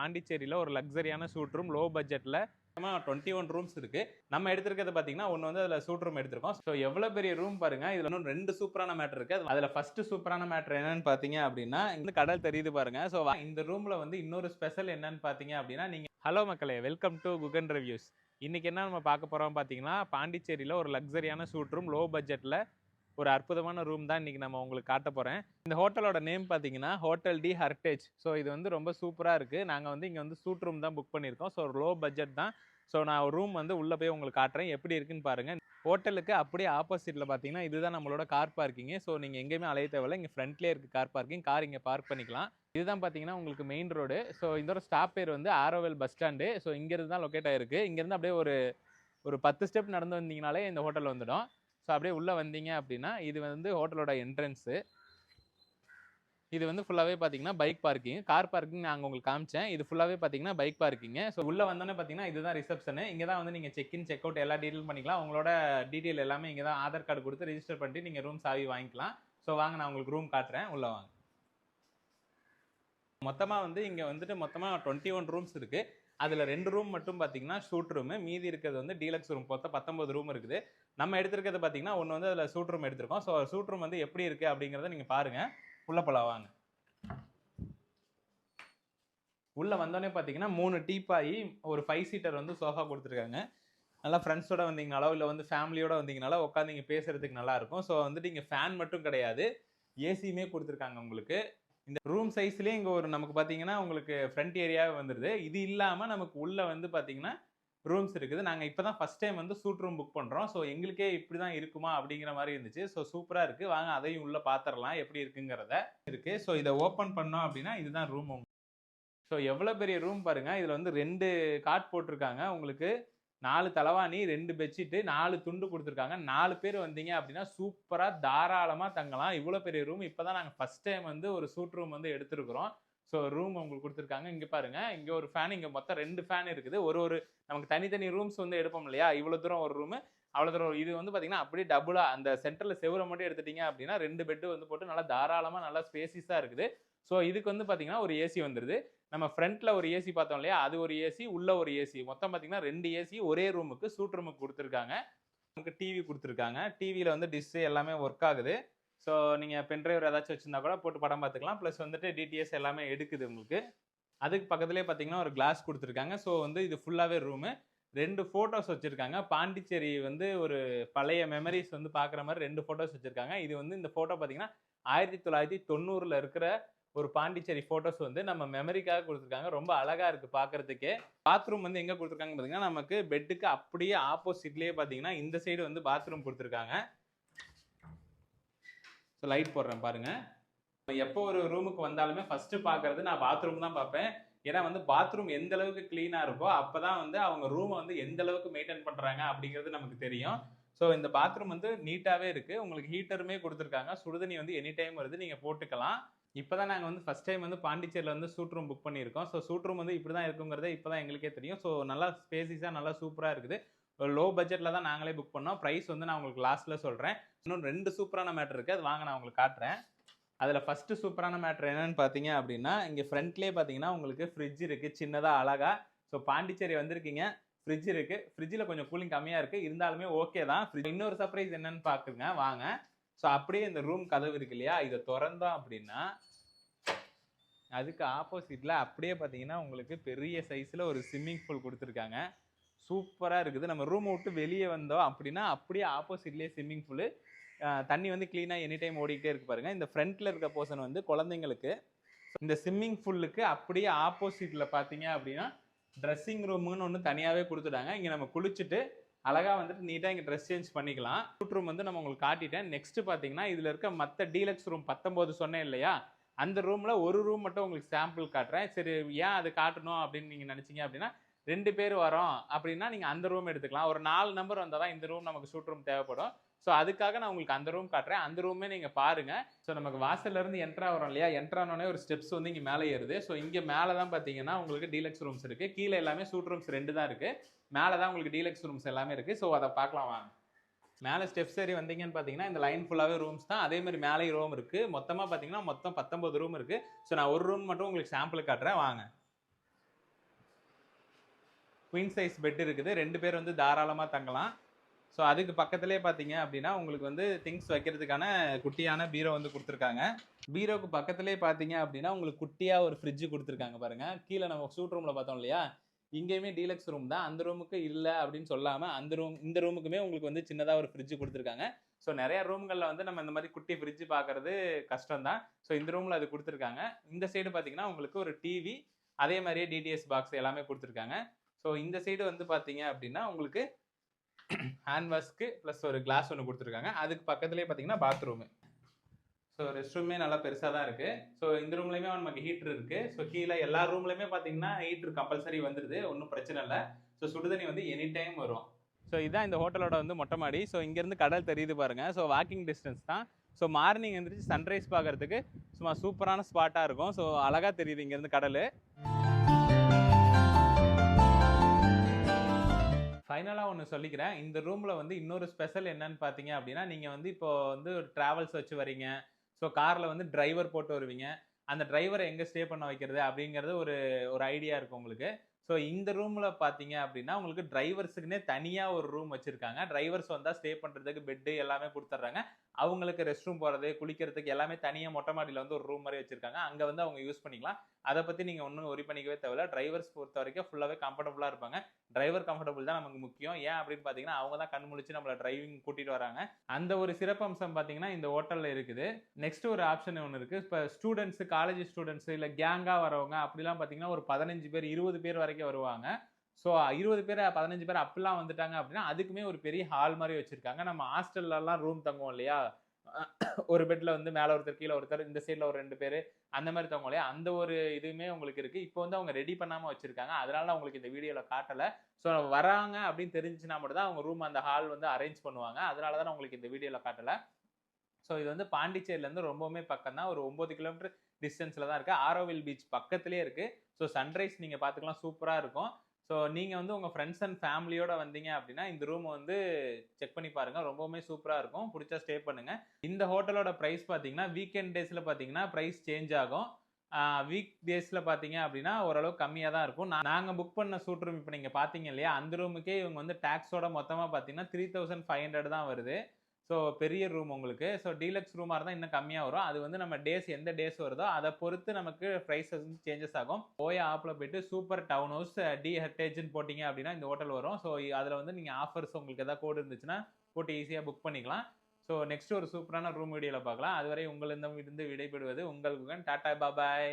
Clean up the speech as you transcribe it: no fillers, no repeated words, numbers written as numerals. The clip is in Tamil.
பாண்டிச்சேரியில் ஒரு லக்ஸரியான சூட் ரூம் லோ பட்ஜெட்டில் 21 ரூம்ஸ் இருக்கு. நம்ம எடுத்திருக்கிறது பார்த்தீங்கன்னா ஒன்று வந்து அதில் சூட் ரூம் எடுத்திருக்கோம். ஸோ எவ்வளோ பெரிய ரூம் பாருங்க. இதில் இன்னும் 2 சூப்பரான மேட்டர் இருக்கு. அதில் ஃபர்ஸ்ட் சூப்பரான மேட்டர் என்னன்னு பார்த்தீங்க அப்படின்னா இந்த கடல் தெரியுது பாருங்க. ஸோ இந்த ரூம்ல வந்து இன்னொரு ஸ்பெஷல் என்னன்னு பார்த்தீங்க அப்படின்னா நீங்க ஹலோ மக்களே, வெல்கம் டு குகன் ரிவ்யூஸ். இன்னைக்கு என்ன நம்ம பார்க்க போறோம் பார்த்தீங்கன்னா பாண்டிச்சேரியில் ஒரு லக்ஸரியான சூட் ரூம் லோ பட்ஜெட்டில் ஒரு அற்புதமான ரூம் தான் இன்னைக்கு நம்ம உங்களுக்கு காட்ட போகிறேன். இந்த ஹோட்டலோட நேம் பார்த்தீங்கன்னா ஹோட்டல் டி ஹெரிட்டேஜ். ஸோ இது வந்து ரொம்ப சூப்பராக இருக்குது. நாங்கள் வந்து இங்கே வந்து சூட் ரூம் தான் புக் பண்ணியிருக்கோம். ஸோ லோ பட்ஜெட் தான். ஸோ நான் ஒரு ரூம் வந்து உள்ளே போய் உங்களுக்கு காட்டுறேன் எப்படி இருக்குன்னு பாருங்கள். ஹோட்டலுக்கு அப்படியே ஆப்போசிட்டில் பார்த்தீங்கன்னா இதுதான் நம்மளோட கார் பார்க்கிங்கு. ஸோ நீங்கள் எங்கேயுமே அலைய தேவையில்லை. இங்கே ஃப்ரண்ட்லேயே இருக்குது கார் பார்க்கிங். கார் இங்கே பார்க் பண்ணிக்கலாம். இதுதான் பார்த்தீங்கன்னா உங்களுக்கு மெயின் ரோடு. ஸோ இதோட ஸ்டாப் பேர் வந்து ஆரோவெல் பஸ் ஸ்டாண்டு. ஸோ இங்கேருந்து தான் லொக்கேட் ஆகிருக்கு. இங்கேருந்து அப்படியே ஒரு 10 ஸ்டெப் நடந்து வந்தீங்கனாலே இந்த ஹோட்டல் வந்துடும். ஸோ அப்படியே உள்ளே வந்தீங்க அப்படின்னா இது வந்து ஹோட்டலோட என்ட்ரன்ஸு. இது வந்து ஃபுல்லாகவே பார்த்தீங்கன்னா பைக் பார்க்கிங். கார் பார்க்கிங் நாங்கள் உங்களுக்கு காமிச்சேன். இது ஃபுல்லாகவே பார்த்தீங்கன்னா பைக் பார்க்கிங்கு. ஸோ உள்ளே வந்தோன்னே பார்த்தீங்கன்னா இதுதான் ரிசப்ஷனு. இங்கே தான் வந்து நீங்கள் செக்இன் செக் அவுட் எல்லா டீட்டெயில் பண்ணிக்கலாம். உங்களோட டீட்டெயில் எல்லாமே இங்கே தான் ஆதார் கார்டு கொடுத்து ரெஜிஸ்டர் பண்ணிட்டு நீங்கள் ரூம் சாவி வாங்கிக்கலாம். ஸோ வாங்க நான் உங்களுக்கு ரூம் காட்டுறேன். உள்ளே வாங்க. மொத்தமாக வந்து இங்கே வந்துட்டு மொத்தமாக 21 ரூம்ஸ் இருக்குது. அதில் 2 ரூம் மட்டும் பார்த்தீங்கன்னா சூட் ரூமு. மீதி இருக்கிறது வந்து டீலக்ஸ் ரூம். மொத்தம் 19 ரூம் இருக்குது. நம்ம எடுத்திருக்கிறது பார்த்தீங்கன்னா ஒன்று வந்து அதில் சூட் ரூம் எடுத்திருக்கோம். ஸோ சூட் ரூம் வந்து எப்படி இருக்குது அப்படிங்கிறத நீங்கள் பாருங்கள். உள்ளே போகலாம் வாங்க. உள்ளே வந்தோடனே பார்த்தீங்கன்னா 3 டீப்பாயி ஒரு 5 சீட்டர் வந்து சோஃபா கொடுத்துருக்காங்க. நல்லா ஃப்ரெண்ட்ஸோட வந்தீங்கனாலோ இல்லை வந்து ஃபேமிலியோட வந்தீங்கனாலோ உட்காந்து இங்கே பேசுறதுக்கு நல்லாயிருக்கும். ஸோ வந்துட்டு இங்கே ஃபேன் மட்டும் கிடையாது, ஏசியுமே கொடுத்துருக்காங்க உங்களுக்கு. இந்த ரூம் சைஸ்லேயே இங்கே ஒரு நமக்கு பார்த்தீங்கன்னா உங்களுக்கு ஃப்ரண்ட் ஏரியாவே வந்துடுது. இது இல்லாமல் நமக்கு உள்ளே வந்து பார்த்தீங்கன்னா ரூம்ஸ் இருக்குது. நாங்கள் இப்போ தான் ஃபஸ்ட் டைம் வந்து சூட் ரூம் புக் பண்ணுறோம். ஸோ எங்களுக்கே இப்படி தான் இருக்குமா அப்படிங்கிற மாதிரி இருந்துச்சு. ஸோ சூப்பராக இருக்குது. வாங்க அதையும் உள்ளே பார்த்துடலாம் எப்படி இருக்குங்கிறத இருக்குது. ஸோ இதை ஓப்பன் பண்ணோம் அப்படின்னா இதுதான் ரூம். ஸோ எவ்வளோ பெரிய ரூம் பாருங்கள். இதில் வந்து 2 காட் போட்டிருக்காங்க. உங்களுக்கு 4 தலவாணி, 2 பெட்ஷீட்டு, 4 துண்டு கொடுத்துருக்காங்க. 4 பேர் வந்தீங்க அப்படின்னா சூப்பராக தாராளமாக தங்கலாம். இவ்வளோ பெரிய ரூம் இப்போ தான் நாங்கள் ஃபஸ்ட் டைம் வந்து ஒரு சூட் ரூம் வந்து எடுத்துருக்குறோம். ஸோ ரூம் உங்களுக்கு கொடுத்துருக்காங்க. இங்கே பாருங்கள், இங்கே ஒரு ஃபேன், இங்கே மொத்தம் 2 ஃபேன் இருக்குது. ஒரு நமக்கு தனித்தனி ரூம்ஸ் வந்து எடுப்போம் இல்லையா, இவ்வளோ தூரம் ஒரு ரூமு, அவ்வளோ தூரம். இது வந்து பார்த்தீங்கன்னா அப்படியே டபுளாக அந்த சென்டரில் செவரை மட்டும் எடுத்துட்டீங்க அப்படின்னா 2 பெட்டு வந்து போட்டு நல்லா தாராளமாக நல்லா ஸ்பேசிஸாக இருக்குது. ஸோ இதுக்கு வந்து பார்த்தீங்கன்னா ஒரு ஏசி வந்துடுது. நம்ம ஃப்ரண்ட்ல ஒரு ஏசி பார்த்தோம் இல்லையா, அது ஒரு ஏசி, உள்ள ஒரு ஏசி, மொத்தம் பார்த்தீங்கன்னா 2 ஏசி ஒரே ரூமுக்கு சூட் ரூமுக்கு கொடுத்துருக்காங்க. நமக்கு டிவி கொடுத்துருக்காங்க. டிவியில் வந்து டிஷ் எல்லாமே ஒர்க் ஆகுது. ஸோ நீங்கள் பென்ட்ரைவர் ஏதாச்சும் வச்சுருந்தா கூட போட்டு படம் பார்த்துக்கலாம். ப்ளஸ் வந்துட்டு டிடிஎஸ் எல்லாமே எடுக்குது உங்களுக்கு. அதுக்கு பக்கத்துலேயே பார்த்தீங்கன்னா ஒரு கிளாஸ் கொடுத்துருக்காங்க. ஸோ வந்து இது ஃபுல்லாகவே ரூமு. 2 ஃபோட்டோஸ் வச்சுருக்காங்க. பாண்டிச்சேரி வந்து ஒரு பழைய மெமரிஸ் வந்து பார்க்குற மாதிரி 2 ஃபோட்டோஸ் வச்சுருக்காங்க. இது வந்து இந்த ஃபோட்டோ பார்த்தீங்கன்னா 1990 இருக்கிற ஒரு பாண்டிச்சேரி ஃபோட்டோஸ் வந்து நம்ம மெமரிக்காக கொடுத்துருக்காங்க. ரொம்ப அழகாக இருக்குது பார்க்குறதுக்கே. பாத்ரூம் வந்து எங்கே கொடுத்துருக்காங்க பார்த்தீங்கன்னா நமக்கு பெட்டுக்கு அப்படியே ஆப்போசிட்லேயே பார்த்தீங்கன்னா இந்த சைடு வந்து பாத்ரூம் கொடுத்துருக்காங்க. ஸோ லைட் போடுறேன் பாருங்கள். எப்போ ஒரு ரூமுக்கு வந்தாலுமே ஃபஸ்ட்டு பார்க்குறது நான் பாத்ரூம் தான் பார்ப்பேன். ஏன்னா வந்து பாத்ரூம் எந்த அளவுக்கு க்ளீனாக இருக்கோ அப்போ தான் வந்து அவங்க ரூமை வந்து எந்த அளவுக்கு மெயின்டைன் பண்ணுறாங்க அப்படிங்கிறது நமக்கு தெரியும். ஸோ இந்த பாத்ரூம் வந்து நீட்டாகவே இருக்குது. உங்களுக்கு ஹீட்டருமே கொடுத்துருக்காங்க. சுடுதண்ணி வந்து எனி டைம் வருது, நீங்கள் போட்டுக்கலாம். இப்போ தான் நாங்கள் வந்து ஃபஸ்ட் டைம் வந்து பாண்டிச்சேரியில் வந்து சூட் ரூம் புக் பண்ணியிருக்கோம். ஸோ சூட் ரூம் வந்து இப்படி தான் இருக்குங்கிறதே இப்போ தான் எங்களுக்கே தெரியும். ஸோ நல்லா ஸ்பேசிஸாக நல்லா சூப்பராக இருக்குது. ஒரு லோ பட்ஜெட்டில் தான் நாங்களே புக் பண்ணோம். ப்ரைஸ் வந்து நான் உங்களுக்கு லாஸ்ட்டில் சொல்கிறேன். இன்னும் 2 சூப்பரான மேட்ரு இருக்குது. அது வாங்க நான் உங்களுக்கு காட்டுறேன். அதில் ஃபஸ்ட்டு சூப்பரான மேட்ரு என்னென்னு பார்த்தீங்க அப்படின்னா இங்கே ஃப்ரண்ட்லேயே பார்த்தீங்கன்னா உங்களுக்கு ஃப்ரிட்ஜ் இருக்குது சின்னதாக அழகாக. ஸோ பாண்டிச்சேரி வந்திருக்கீங்க, ஃப்ரிட்ஜ் இருக்குது. ஃப்ரிட்ஜில் கொஞ்சம் கூலிங் கம்மியாக இருக்குது, இருந்தாலுமே ஓகே தான். இன்னொரு சர்ப்ரைஸ் என்னென்னு பார்க்குங்க வாங்க. ஸோ அப்படியே இந்த ரூம் கதவு இருக்கு இல்லையா, இதை திறந்தோம் அப்படின்னா அதுக்கு ஆப்போசிட்டில் அப்படியே பார்த்தீங்கன்னா உங்களுக்கு பெரிய சைஸில் ஒரு ஸ்விம்மிங் பூல் கொடுத்துருக்காங்க. சூப்பராக இருக்குது. நம்ம ரூமை விட்டு வெளியே வந்தோம் அப்படின்னா அப்படியே ஆப்போசிட்லேயே ஸ்விம்மிங் பூலு. தண்ணி வந்து க்ளீனாக எனி டைம் ஓடிக்கிட்டே இருக்கு பாருங்கள். இந்த ஃப்ரண்ட்டில் இருக்க போர்ஷன் வந்து குழந்தைங்களுக்கு. இந்த ஸ்விம்மிங் பூலுக்கு அப்படியே ஆப்போசிட்டில் பார்த்தீங்க அப்படின்னா ட்ரெஸ்ஸிங் ரூமுன்னு ஒன்று தனியாகவே கொடுத்துட்டாங்க. இங்கே நம்ம குளிச்சுட்டு அழகாக வந்துட்டு நீட்டாக இங்கே ட்ரெஸ் சேஞ்ச் பண்ணிக்கலாம். சூட் ரூம் வந்து நம்ம உங்களுக்கு காட்டிட்டேன். நெக்ஸ்ட்டு பார்த்தீங்கன்னா இதில் இருக்க மற்ற டீலக்ஸ் ரூம் 19 சொன்னேன் இல்லையா, அந்த ரூமில் ஒரு ரூம் மட்டும் உங்களுக்கு சாம்பிள் காட்டுறேன். சரி ஏன் அது காட்டணும் அப்படின்னு நீங்கள் நினச்சிங்க அப்படின்னா 2 பேர் வரோம் அப்படின்னா நீங்கள் அந்த ரூம் எடுத்துக்கலாம். ஒரு 4 நம்பர் வந்தால் தான் இந்த ரூம் நமக்கு சூட் ரூம் தேவைப்படும். ஸோ அதுக்காக நான் உங்களுக்கு அந்த ரூம் காட்டுறேன். அந்த ரூமே நீங்கள் பாருங்கள். ஸோ நமக்கு வாசல்லேருந்து என்ட்ரா வரோம் இல்லையா, என்ட்ரானோடனே ஒரு ஸ்டெப்ஸ் வந்து இங்கே மேலே ஏறுது. ஸோ இங்கே மேலே தான் பார்த்தீங்கன்னா உங்களுக்கு டீலக்ஸ் ரூம்ஸ் இருக்குது. கீழே எல்லாமே சூட் ரூம்ஸ் 2 தான் இருக்குது. மேலே தான் உங்களுக்கு டீலக்ஸ் ரூம்ஸ் எல்லாமே இருக்குது. ஸோ அதை பார்க்கலாம் வாங்க. மேலே ஸ்டெப்ஸ் ஏறி வந்தீங்கன்னு பார்த்தீங்கன்னா இந்த லைன் ஃபுல்லாகவே ரூம்ஸ் தான். அதேமாதிரி மேலே ரூம் இருக்குது. மொத்தமாக பார்த்தீங்கன்னா மொத்தம் 19 ரூம் இருக்குது. ஸோ நான் ஒரு ரூம் மட்டும் உங்களுக்கு சாம்பிள் காட்டுறேன் வாங்க. குயின் சைஸ் பெட் இருக்குது, 2 பேர் வந்து தாராளமாக தங்கலாம். ஸோ அதுக்கு பக்கத்துலேயே பார்த்தீங்க அப்படின்னா உங்களுக்கு வந்து திங்ஸ் வைக்கிறதுக்கான குட்டியான பீரோ வந்து கொடுத்துருக்காங்க. பீரோக்கு பக்கத்துலேயே பார்த்தீங்க அப்படின்னா உங்களுக்கு குட்டியாக ஒரு ஃப்ரிட்ஜ் கொடுத்துருக்காங்க பாருங்கள். கீழே நம்ம சூட் ரூமில் பார்த்தோம் இல்லையா, இங்கேயுமே டீலக்ஸ் ரூம் தான். அந்த ரூமுக்கு இல்லை அப்படின்னு சொல்லாமல் இந்த ரூமுக்குமே உங்களுக்கு வந்து சின்னதாக ஒரு ஃப்ரிட்ஜ் கொடுத்துருக்காங்க. ஸோ நிறைய ரூம்களில் வந்து நம்ம இந்த மாதிரி குட்டி ஃப்ரிட்ஜ் பார்க்கறது கஷ்டம் தான். ஸோ இந்த ரூமில் அது கொடுத்துருக்காங்க. இந்த சைடு பார்த்தீங்கன்னா உங்களுக்கு ஒரு டிவி, அதே மாதிரியே டிடிஎஸ் பாக்ஸ் எல்லாமே கொடுத்துருக்காங்க. ஸோ இந்த சைடு வந்து பார்த்தீங்க அப்படின்னா உங்களுக்கு ஹேண்ட் வாஷ்க்கு ப்ளஸ் ஒரு கிளாஸ் ஒன்று கொடுத்துருக்காங்க. அதுக்கு பக்கத்துலேயே பார்த்தீங்கன்னா பாத்ரூமு. ஸோ ரெஸ்ட் ரூமே நல்லா பெருசாக தான் இருக்குது. ஸோ இந்த ரூம்லையுமே நமக்கு ஹீட்ரு இருக்குது. ஸோ கீழே எல்லா ரூம்லையுமே பார்த்தீங்கன்னா ஹீட்ரு கம்பல்சரி வந்துடுது, ஒன்றும் பிரச்சனை இல்லை. ஸோ சுடுதண்ணி வந்து எனி டைம் வரும். ஸோ இதான் இந்த ஹோட்டலோட வந்து மொட்டை மாடி. ஸோ இங்கேருந்து கடல் தெரியுது பாருங்கள். ஸோ வாக்கிங் டிஸ்டன்ஸ் தான். ஸோ மார்னிங் எழுந்திரிச்சு சன்ரைஸ் பார்க்குறதுக்கு சும்மா சூப்பரான ஸ்பாட்டாக இருக்கும். ஸோ அழகாக தெரியுது இங்கேருந்து கடல். ஃபைனலாக ஒன்று சொல்லிக்கிறேன். இந்த ரூமில் வந்து இன்னொரு ஸ்பெஷல் என்னன்னு பார்த்தீங்க அப்படின்னா, நீங்கள் வந்து இப்போ வந்து ஒரு ட்ராவல்ஸ் வச்சு வரீங்க. ஸோ காரில் வந்து டிரைவர் போட்டு வருவீங்க. அந்த டிரைவரை எங்கே ஸ்டே பண்ண வைக்கிறது அப்படிங்கிறது ஒரு ஐடியா இருக்கும் உங்களுக்கு. ஸோ இந்த ரூமில் பார்த்தீங்க அப்படின்னா உங்களுக்கு டிரைவர்ஸுக்குன்னே தனியாக ஒரு ரூம் வச்சுருக்காங்க. டிரைவர்ஸ் வந்தால் ஸ்டே பண்ணுறதுக்கு பெட்டு எல்லாமே கொடுத்துட்றாங்க. அவங்களுக்கு ரெஸ்ட் ரூம் போகிறது, குளிக்கிறதுக்கு எல்லாமே தனியாக மொட்டை மாடியில் வந்து ஒரு ரூம் மாதிரி வச்சுருக்காங்க. அங்கே வந்து அவங்க யூஸ் பண்ணிக்கலாம். அதை பற்றி நீங்கள் ஒன்றும் ஒரி பண்ணிக்கவே தேவையில்ல. டிரைவர்ஸ் பொறுத்த வரைக்கும் ஃபுல்லாகவே கம்ஃபர்டபுளாக இருப்பாங்க. டிரைவர் கம்ஃபர்டபுள் தான் நமக்கு முக்கியம். ஏன் அப்படின்னு பார்த்தீங்கன்னா அவங்க தான் கண் முழிச்சு நம்மளை டிரைவிங் கூட்டிகிட்டு வராங்க. அந்த ஒரு சிறப்பம்சம் பார்த்தீங்கன்னா இந்த ஹோட்டலில் இருக்குது. நெக்ஸ்ட் ஒரு ஆப்ஷன் ஒன்று இருக்குது. இப்போ ஸ்டூடெண்ட்ஸு, காலேஜ் ஸ்டூடெண்ட்ஸு இல்லை கேங்காக வரவங்க அப்படிலாம் பார்த்தீங்கன்னா ஒரு 15 பேர் 20 பேர் வரைக்கும் வருவாங்க. ஸோ 20 பேர் 15 பேர் அப்படிலாம் வந்துட்டாங்க அப்படின்னா அதுக்குமே ஒரு பெரிய ஹால் மாதிரி வச்சுருக்காங்க. நம்ம ஹாஸ்டல்லலாம் ரூம் தங்குவோம் இல்லையா, ஒரு பெட்டில் வந்து மேலே ஒருத்தர் கீழே ஒருத்தர், இந்த சைடில் ஒரு 2 பேர் அந்த மாதிரி தங்குவோம் இல்லையா, அந்த ஒரு இதுவுமே உங்களுக்கு இருக்குது. இப்போ வந்து அவங்க ரெடி பண்ணாமல் வச்சுருக்காங்க. அதனால உங்களுக்கு இந்த வீடியோவில் காட்டலை. ஸோ வராங்க அப்படின்னு தெரிஞ்சுன்னா மட்டும் தான் அவங்க ரூம் அந்த ஹால் வந்து அரேஞ்ச் பண்ணுவாங்க. அதனால தான் உங்களுக்கு இந்த வீடியோவில் காட்டலை. ஸோ இது வந்து பாண்டிச்சேரியிலேருந்து ரொம்பவுமே பக்கம் தான். ஒரு 9 கிலோமீட்டர் டிஸ்டன்ஸில் தான் இருக்குது. ஆரோவில் பீச் பக்கத்துலேயே இருக்குது. ஸோ சன்ரைஸ் நீங்கள் பார்த்துக்கலாம், சூப்பராக இருக்கும். ஸோ நீங்கள் வந்து உங்கள் ஃப்ரெண்ட்ஸ் அண்ட் ஃபேமிலியோடு வந்தீங்க அப்படின்னா இந்த ரூமை வந்து செக் பண்ணி பாருங்கள். ரொம்பவுமே சூப்பராக இருக்கும். பிடிச்சா ஸ்டே பண்ணுங்கள். இந்த ஹோட்டலோட ப்ரைஸ் பார்த்தீங்கன்னா வீக்கெண்ட் டேஸில் பார்த்தீங்கன்னா ப்ரைஸ் சேஞ்ச் ஆகும். வீக் டேஸில் பார்த்தீங்க அப்படின்னா ஓரளவு கம்மியாக தான் இருக்கும். நாங்கள் புக் பண்ண சூட் ரூம் இப்போ நீங்கள் பார்த்தீங்க இல்லையா, அந்த ரூமுக்கே இவங்க வந்து டேக்ஸோட மொத்தமாக பார்த்தீங்கன்னா 3500 தான் வருது. ஸோ பெரிய ரூம் உங்களுக்கு. ஸோ டீலக்ஸ் ரூமாக இருந்தால் இன்னும் கம்மியாக வரும். அது வந்து நம்ம எந்த டேஸ் வருதோ அதை பொறுத்து நமக்கு ப்ரைஸஸ் வந்து சேஞ்சஸ் ஆகும். ஓயா ஆப்பில் போயிட்டு சூப்பர் டவுன் ஹவுஸ் டி ஹெரிட்டேஜ்னு போட்டிங்க அப்படின்னா இந்த ஹோட்டல் வரும். ஸோ அதில் வந்து நீங்கள் ஆஃபர்ஸ் உங்களுக்கு எதாவது கோடு இருந்துச்சுன்னா போட்டு ஈஸியாக புக் பண்ணிக்கலாம். ஸோ நெக்ஸ்ட் ஒரு சூப்பரான ரூம் வீடியோவில் பார்க்கலாம். அதுவரை உங்களிடம் விடைபெறுவது உங்கள் குகன். டாடா பாபாய்.